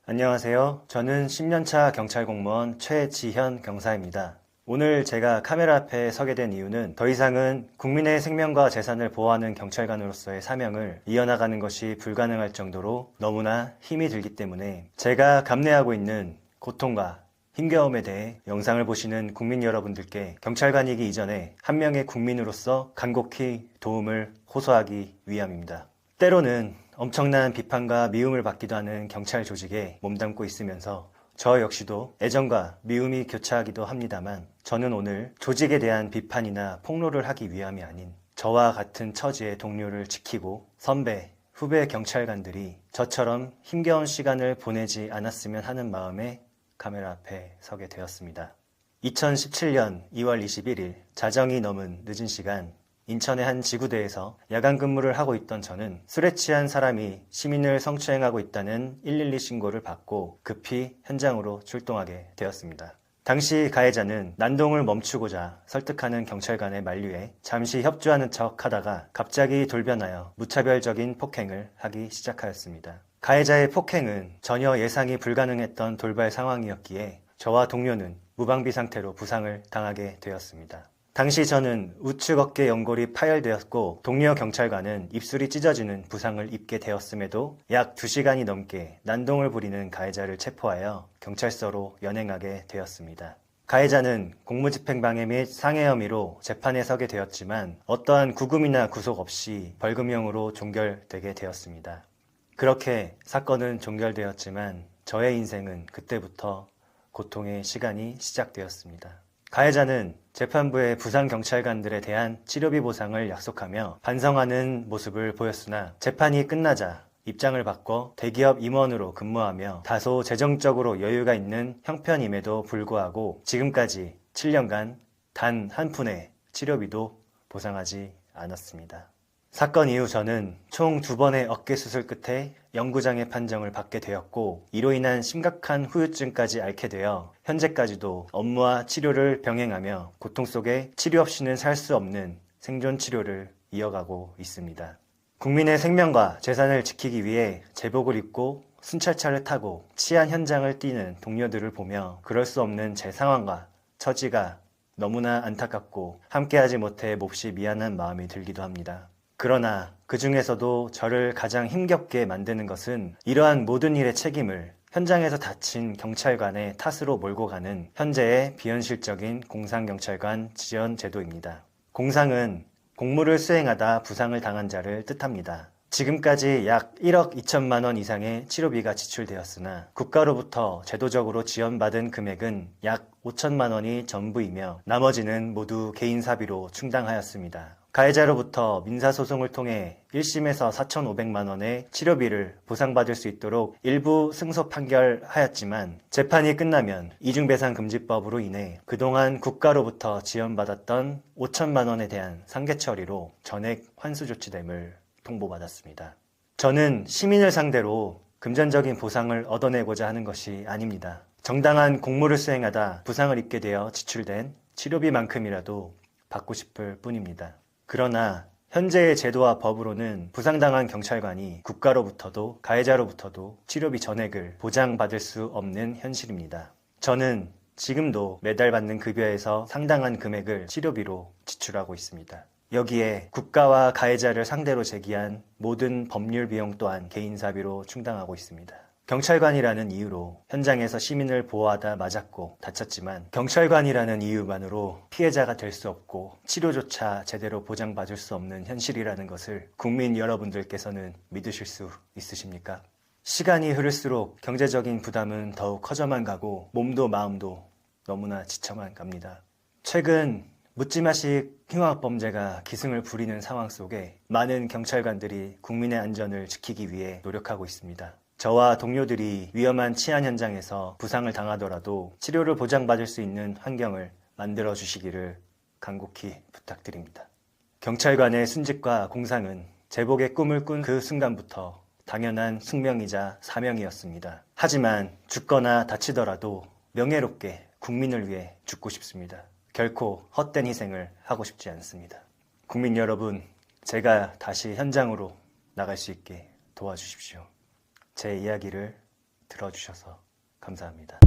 안녕하세요. 저는 10년차 경찰 공무원 최지현 경사입니다. 오늘 제가 카메라 앞에 서게 된 이유는 더 이상은 국민의 생명과 재산을 보호하는 경찰관으로서의 사명을 이어나가는 것이 불가능할 정도로 너무나 힘이 들기 때문에 제가 감내하고 있는 고통과 힘겨움에 대해 영상을 보시는 국민 여러분들께 경찰관이기 이전에 한 명의 국민으로서 간곡히 도움을 호소하기 위함입니다. 때로는 엄청난 비판과 미움을 받기도 하는 경찰 조직에 몸담고 있으면서 저 역시도 애정과 미움이 교차하기도 합니다만 저는 오늘 조직에 대한 비판이나 폭로를 하기 위함이 아닌 저와 같은 처지의 동료를 지키고 선배, 후배 경찰관들이 저처럼 힘겨운 시간을 보내지 않았으면 하는 마음에 카메라 앞에 서게 되었습니다. 2017년 2월 21일 자정이 넘은 늦은 시간 인천의 한 지구대에서 야간 근무를 하고 있던 저는 술에 취한 사람이 시민을 성추행하고 있다는 112 신고를 받고 급히 현장으로 출동하게 되었습니다. 당시 가해자는 난동을 멈추고자 설득하는 경찰관의 만류에 잠시 협조하는 척 하다가 갑자기 돌변하여 무차별적인 폭행을 하기 시작하였습니다. 가해자의 폭행은 전혀 예상이 불가능했던 돌발 상황이었기에 저와 동료는 무방비 상태로 부상을 당하게 되었습니다. 당시 저는 우측 어깨 연골이 파열되었고 동료 경찰관은 입술이 찢어지는 부상을 입게 되었음에도 약 2시간이 넘게 난동을 부리는 가해자를 체포하여 경찰서로 연행하게 되었습니다. 가해자는 공무집행방해 및 상해 혐의로 재판에 서게 되었지만 어떠한 구금이나 구속 없이 벌금형으로 종결되게 되었습니다. 그렇게 사건은 종결되었지만 저의 인생은 그때부터 고통의 시간이 시작되었습니다. 가해자는 재판부의 부상 경찰관들에 대한 치료비 보상을 약속하며 반성하는 모습을 보였으나 재판이 끝나자 입장을 바꿔 대기업 임원으로 근무하며 다소 재정적으로 여유가 있는 형편임에도 불구하고 지금까지 7년간 단 한 푼의 치료비도 보상하지 않았습니다. 사건 이후 저는 총 2번의 어깨 수술 끝에 영구장애 판정을 받게 되었고 이로 인한 심각한 후유증까지 앓게 되어 현재까지도 업무와 치료를 병행하며 고통 속에 치료 없이는 살 수 없는 생존 치료를 이어가고 있습니다. 국민의 생명과 재산을 지키기 위해 제복을 입고 순찰차를 타고 치안 현장을 뛰는 동료들을 보며 그럴 수 없는 제 상황과 처지가 너무나 안타깝고 함께하지 못해 몹시 미안한 마음이 들기도 합니다. 그러나 그 중에서도 저를 가장 힘겹게 만드는 것은 이러한 모든 일의 책임을 현장에서 다친 경찰관의 탓으로 몰고 가는 현재의 비현실적인 공상경찰관 지원 제도입니다. 공상은 공무를 수행하다 부상을 당한 자를 뜻합니다. 지금까지 약 1억 2천만 원 이상의 치료비가 지출되었으나 국가로부터 제도적으로 지원받은 금액은 약 5천만 원이 전부이며 나머지는 모두 개인 사비로 충당하였습니다. 가해자로부터 민사소송을 통해 1심에서 4,500만 원의 치료비를 보상받을 수 있도록 일부 승소 판결하였지만 재판이 끝나면 이중배상금지법으로 인해 그동안 국가로부터 지원받았던 5천만 원에 대한 상계 처리로 전액 환수 조치됨을 통보받았습니다. 저는 시민을 상대로 금전적인 보상을 얻어내고자 하는 것이 아닙니다. 정당한 공무를 수행하다 부상을 입게 되어 지출된 치료비만큼이라도 받고 싶을 뿐입니다. 그러나 현재의 제도와 법으로는 부상당한 경찰관이 국가로부터도 가해자로부터도 치료비 전액을 보장받을 수 없는 현실입니다. 저는 지금도 매달 받는 급여에서 상당한 금액을 치료비로 지출하고 있습니다. 여기에 국가와 가해자를 상대로 제기한 모든 법률 비용 또한 개인 사비로 충당하고 있습니다. 경찰관이라는 이유로 현장에서 시민을 보호하다 맞았고 다쳤지만 경찰관이라는 이유만으로 피해자가 될 수 없고 치료조차 제대로 보장받을 수 없는 현실이라는 것을 국민 여러분들께서는 믿으실 수 있으십니까? 시간이 흐를수록 경제적인 부담은 더욱 커져만 가고 몸도 마음도 너무나 지쳐만 갑니다. 최근 묻지마식 흉악범죄가 기승을 부리는 상황 속에 많은 경찰관들이 국민의 안전을 지키기 위해 노력하고 있습니다. 저와 동료들이 위험한 치안 현장에서 부상을 당하더라도 치료를 보장받을 수 있는 환경을 만들어 주시기를 간곡히 부탁드립니다. 경찰관의 순직과 공상은 제복의 꿈을 꾼 그 순간부터 당연한 숙명이자 사명이었습니다. 하지만 죽거나 다치더라도 명예롭게 국민을 위해 죽고 싶습니다. 결코 헛된 희생을 하고 싶지 않습니다. 국민 여러분, 제가 다시 현장으로 나갈 수 있게 도와주십시오. 제 이야기를 들어주셔서 감사합니다.